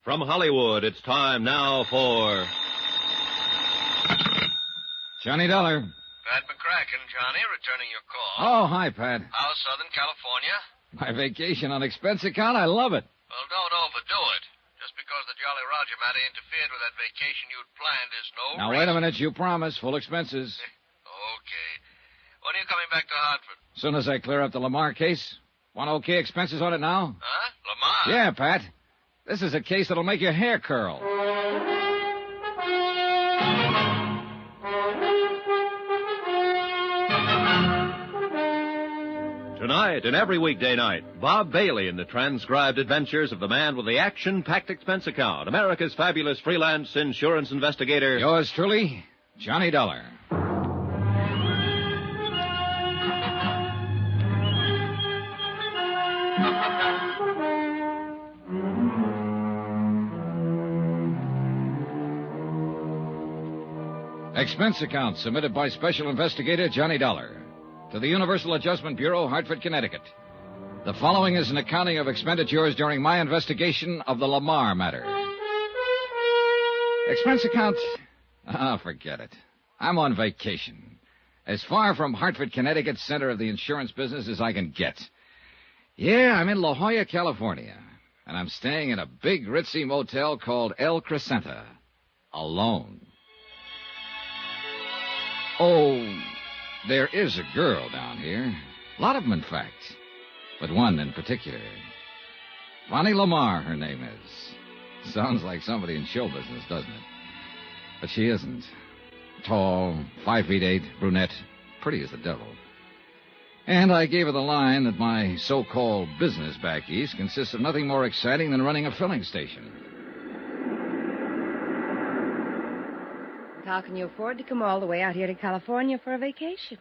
From Hollywood, it's time now for... Johnny Dollar. Pat McCracken, Johnny, returning your call. Oh, hi, Pat. How's Southern California? My vacation on expense account, I love it. Well, don't overdo it. Just because the Jolly Roger matter interfered with that vacation you'd planned is no Now, reason. wait a minute. You promised full expenses. Okay. When are you coming back to Hartford? As soon as I clear up the Lamar case. Want okay expenses on it now? Huh? Lamar? Yeah, Pat. This is a case that'll make your hair curl. Tonight and every weekday night, Bob Bailey in the transcribed adventures of the man with the action-packed expense account, America's fabulous freelance insurance investigator. Yours truly, Johnny Dollar. Expense account submitted by Special Investigator Johnny Dollar to the Universal Adjustment Bureau, Hartford, Connecticut. The following is an accounting of expenditures during my investigation of the Lamar matter. Expense account? Forget it. I'm on vacation. As far from Hartford, Connecticut, center of the insurance business as I can get. Yeah, I'm in La Jolla, California, and I'm staying in a big ritzy motel called El Crescenta. Alone. Oh, there is a girl down here. A lot of them, in fact. But one in particular. Bonnie Lamar, her name is. Sounds like somebody in show business, doesn't it? But she isn't. Tall, 5'8", brunette, pretty as the devil. And I gave her the line that my so-called business back east consists of nothing more exciting than running a filling station. How can you afford to come all the way out here to California for a vacation?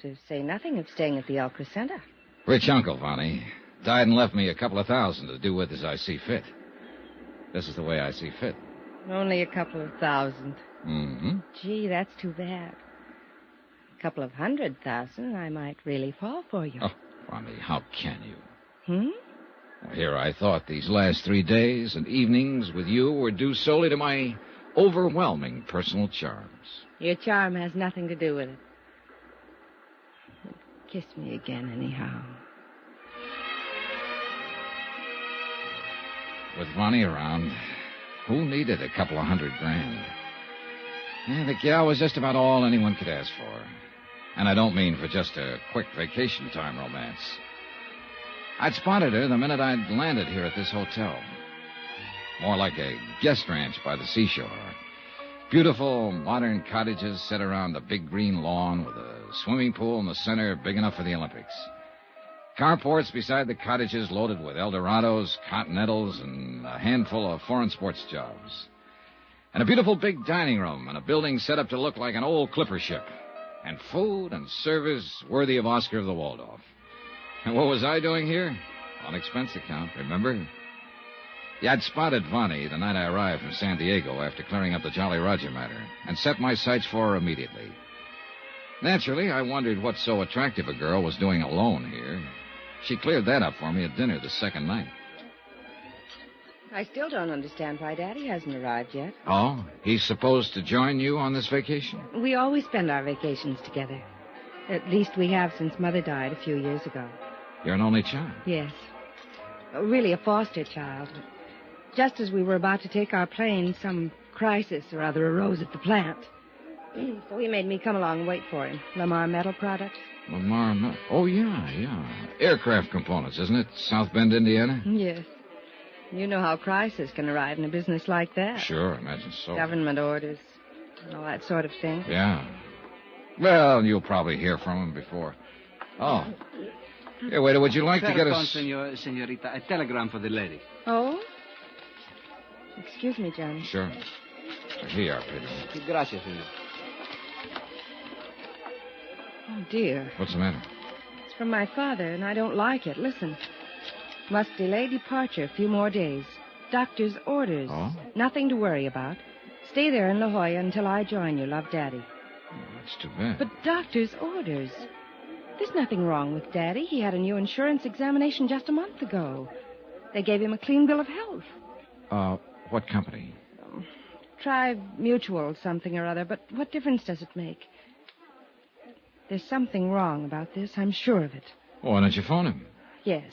To say nothing of staying at the El Crescenta. Rich uncle, Vonnie. Died and left me a couple of $1,000 to do with as I see fit. This is the way I see fit. Only a couple of $1,000. Mm-hmm. Gee, that's too bad. A couple of $100,000, I might really fall for you. Oh, Vonnie, how can you? Hmm? Well, here I thought these last 3 days and evenings with you were due solely to my overwhelming personal charms. Your charm has nothing to do with it. Kiss me again, anyhow. With Vonnie around, who needed a couple of $100,000? The gal was just about all anyone could ask for. And I don't mean for just a quick vacation time romance. I'd spotted her the minute I'd landed here at this hotel. More like a guest ranch by the seashore. Beautiful, modern cottages set around a big green lawn with a swimming pool in the center big enough for the Olympics. Carports beside the cottages loaded with Eldorados, Continentals, and a handful of foreign sports jobs. And a beautiful big dining room and a building set up to look like an old clipper ship. And food and service worthy of Oscar of the Waldorf. And what was I doing here? On expense account, remember? Yeah, I'd spotted Vonnie the night I arrived from San Diego after clearing up the Jolly Roger matter and set my sights for her immediately. Naturally, I wondered what so attractive a girl was doing alone here. She cleared that up for me at dinner the second night. I still don't understand why Daddy hasn't arrived yet. Oh? He's supposed to join you on this vacation? We always spend our vacations together. At least we have since Mother died a few years ago. You're an only child? Yes. Really a foster child. Just as we were about to take our plane, some crisis or other arose at the plant. So he made me come along and wait for him. Lamar Metal Products. Lamar, oh, yeah. Aircraft components, isn't it? South Bend, Indiana? Yes. You know how crisis can arrive in a business like that. Sure, I imagine so. Government orders, and all that sort of thing. Yeah. Well, you'll probably hear from him before. Oh. Here, waiter, would you like to get us... Senorita, a telegram for the lady. Oh? Excuse me, Johnny. Sure. Here you are, Peter. Gracias, senor. Oh, dear. What's the matter? It's from my father, and I don't like it. Listen. Must delay departure a few more days. Doctor's orders. Oh? Nothing to worry about. Stay there in La Jolla until I join you. Love, Daddy. Oh, that's too bad. But doctor's orders. There's nothing wrong with Daddy. He had a new insurance examination just a month ago. They gave him a clean bill of health. What company? Try Mutual something or other, but what difference does it make? There's something wrong about this. I'm sure of it. Well, why don't you phone him? Yes.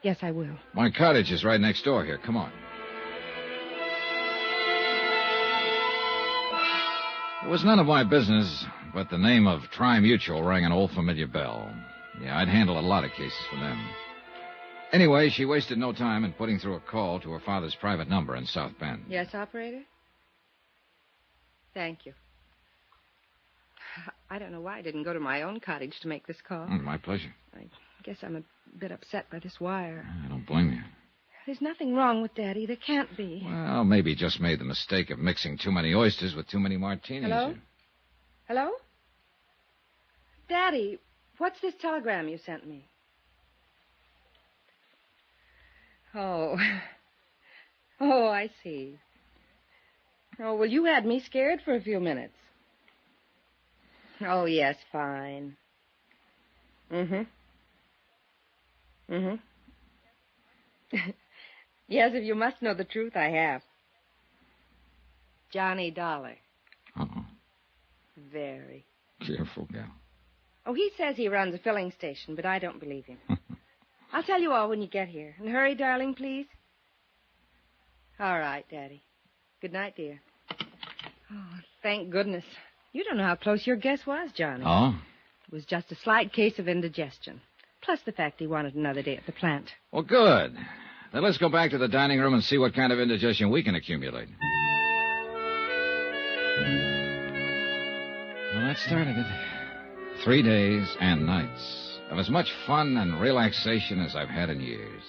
Yes, I will. My cottage is right next door here. Come on. It was none of my business, but the name of Tri-Mutual rang an old familiar bell. Yeah, I'd handled a lot of cases for them. Anyway, she wasted no time in putting through a call to her father's private number in South Bend. Yes, operator? Thank you. I don't know why I didn't go to my own cottage to make this call. My pleasure. I guess I'm a bit upset by this wire. I don't blame you. There's nothing wrong with Daddy. There can't be. Well, maybe he just made the mistake of mixing too many oysters with too many martinis. Hello? Hello? Daddy, what's this telegram you sent me? Oh. Oh, I see. Oh, well, you had me scared for a few minutes. Oh, yes, fine. Mm-hmm. Yes, if you must know the truth, I have. Johnny Dollar. Uh-oh. Very. Careful, gal. Oh, he says he runs a filling station, but I don't believe him. I'll tell you all when you get here. And hurry, darling, please. All right, Daddy. Good night, dear. Oh, thank goodness. You don't know how close your guess was, Johnny. Oh? It was just a slight case of indigestion. Plus the fact he wanted another day at the plant. Well, good. Then let's go back to the dining room and see what kind of indigestion we can accumulate. Well, that started it. 3 days and nights of as much fun and relaxation as I've had in years.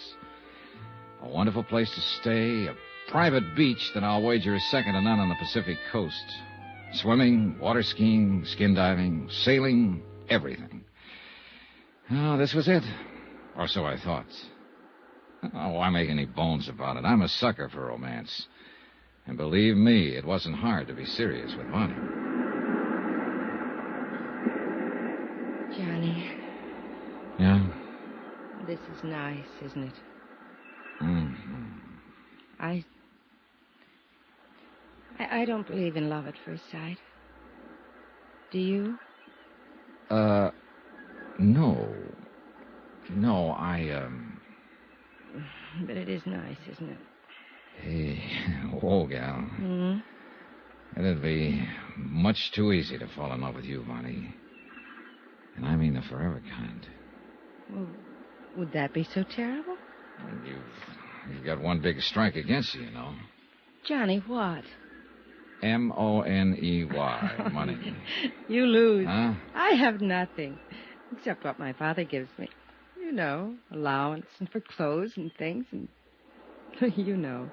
A wonderful place to stay, a private beach that I'll wager is second to none on the Pacific coast. Swimming, water skiing, skin diving, sailing, everything. Oh, this was it. Or so I thought. Oh, why make any bones about it? I'm a sucker for romance. And believe me, it wasn't hard to be serious with Bonnie. Johnny. Yeah? This is nice, isn't it? Mm-hmm. I don't believe in love at first sight. Do you? No. No, But it is nice, isn't it? Hey, whoa, gal. Hmm? It'd be much too easy to fall in love with you, Bonnie. And I mean the forever kind. Well, would that be so terrible? Well, you've got one big strike against you, you know. Johnny, what? Money. Money. You lose. Huh? I have nothing, except what my father gives me. You know, allowance and for clothes and things, and you know.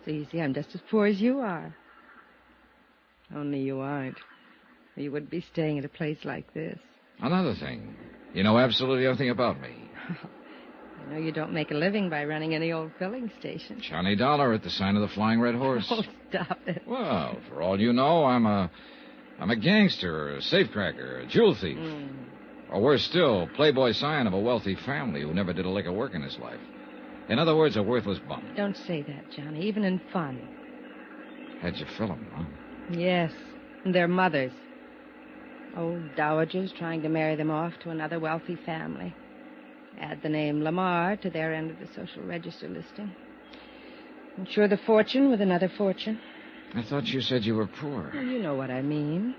So you see, I'm just as poor as you are. Only you aren't. You wouldn't be staying at a place like this. Another thing. You know absolutely everything about me. I know you don't make a living by running any old filling station. Johnny Dollar at the sign of the Flying Red Horse. Oh, stop it. Well, for all you know, I'm a gangster, a safecracker, a jewel thief. Or worse still, playboy scion of a wealthy family who never did a lick of work in his life. In other words, a worthless bum. Don't say that, Johnny, even in fun. How'd you fill 'em, huh? Yes, and their mothers. Old dowagers trying to marry them off to another wealthy family. Add the name Lamar to their end of the social register listing. Insure the fortune with another fortune. I thought you said you were poor. Well, you know what I mean.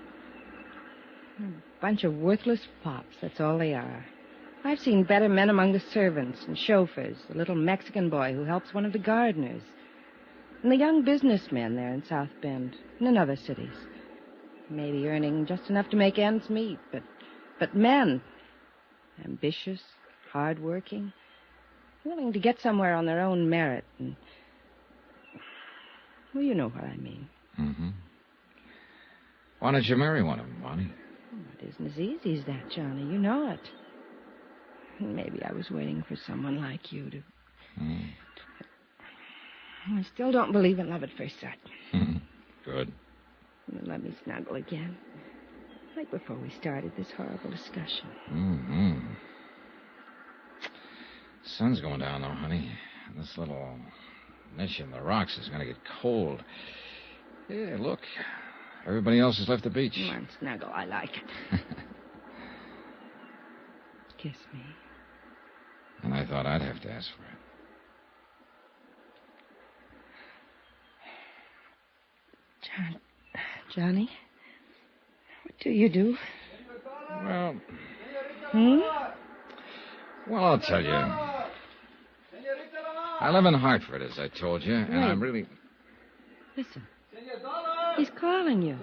A bunch of worthless pops, that's all they are. I've seen better men among the servants and chauffeurs, the little Mexican boy who helps one of the gardeners, and the young businessmen there in South Bend and in other cities. Maybe earning just enough to make ends meet, but men, ambitious, hard-working, willing to get somewhere on their own merit, and, well, you know what I mean. Mm-hmm. Why don't you marry one of them, Bonnie? Oh, it isn't as easy as that, Johnny. You know it. Maybe I was waiting for someone like you to... I still don't believe in love at first sight. Good. Let me snuggle again. Like before we started this horrible discussion. Mm-hmm. Sun's going down, though, honey. This little Mission the rocks is going to get cold. Yeah, look. Everybody else has left the beach. Come on, snuggle. I like it. Kiss me. And I thought I'd have to ask for it. Johnny? What do you do? Well... Well, I'll tell you. I live in Hartford, as I told you, and I'm really... Listen. He's calling you.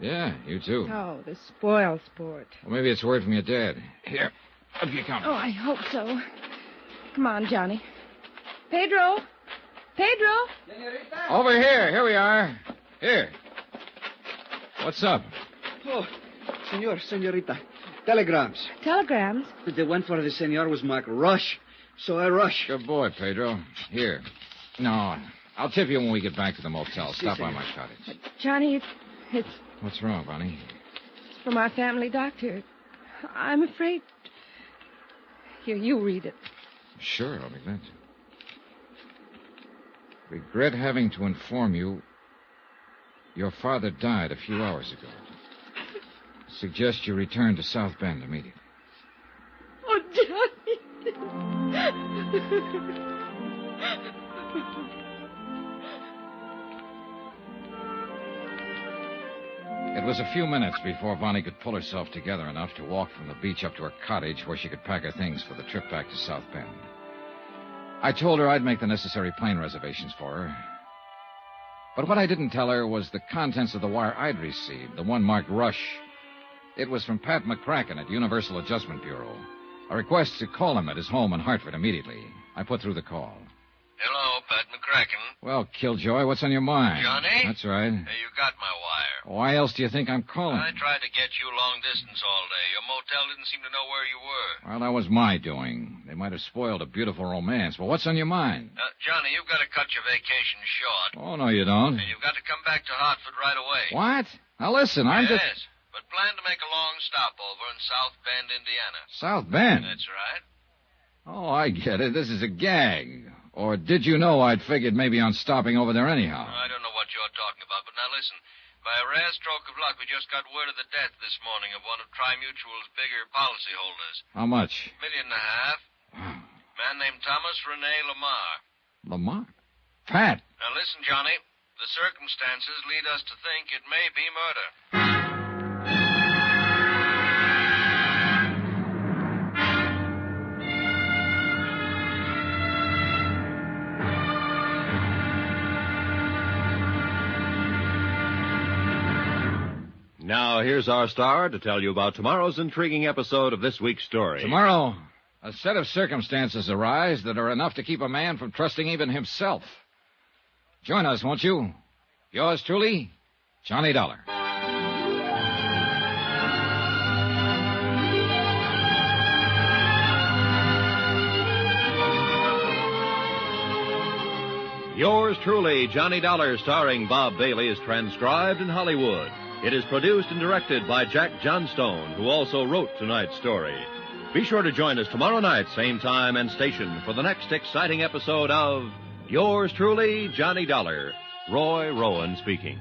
Yeah, you too. Oh, the spoil sport. Well, maybe it's word from your dad. Here, up you come. Oh, I hope so. Come on, Johnny. Pedro? Pedro? Over here. Here we are. Here. What's up? Oh, senorita. Telegrams. Telegrams? The one for the senor was marked rush, so I rush. Good boy, Pedro. Here. No, I'll tip you when we get back to the motel. Si, Stop by senor. my cottage. Johnny, it's What's wrong, Bonnie? from our family doctor. I'm afraid... Here, you read it. Sure, I'll be glad to. Regret having to inform you your father died a few hours ago. Suggest you return to South Bend immediately. Oh, Johnny. It was a few minutes before Bonnie could pull herself together enough to walk from the beach up to her cottage where she could pack her things for the trip back to South Bend. I told her I'd make the necessary plane reservations for her. But what I didn't tell her was the contents of the wire I'd received, the one marked Rush. It was from Pat McCracken at Universal Adjustment Bureau. A request to call him at his home in Hartford immediately. I put through the call. Hello, Pat McCracken. Well, Killjoy, what's on your mind? Johnny? That's right. Hey, you got my wire. Why else do you think I'm calling? I tried to get you long distance all day. Your motel didn't seem to know where you were. Well, that was my doing. They might have spoiled a beautiful romance. Well, what's on your mind? Johnny, you've got to cut your vacation short. Oh, no, you don't. And you've got to come back to Hartford right away. What? Now, listen, I'm yes, just... but plan to make a long stopover in South Bend, Indiana. South Bend? That's right. Oh, I get it. This is a gag. Or did you know I'd figured maybe on stopping over there anyhow? I don't know what you're talking about, but now listen. By a rare stroke of luck, we just got word of the death this morning of one of Tri-Mutual's bigger policyholders. How much? $1.5 million. Man named Thomas Rene Lamar. Lamar? Pat. Now listen, Johnny. The circumstances lead us to think it may be murder. Now, here's our star to tell you about tomorrow's intriguing episode of this week's story. Tomorrow, a set of circumstances arise that are enough to keep a man from trusting even himself. Join us, won't you? Yours truly, Johnny Dollar. Yours truly, Johnny Dollar, starring Bob Bailey, is transcribed in Hollywood. It is produced and directed by Jack Johnstone, who also wrote tonight's story. Be sure to join us tomorrow night, same time and station, for the next exciting episode of Yours truly, Johnny Dollar. Roy Rowan speaking.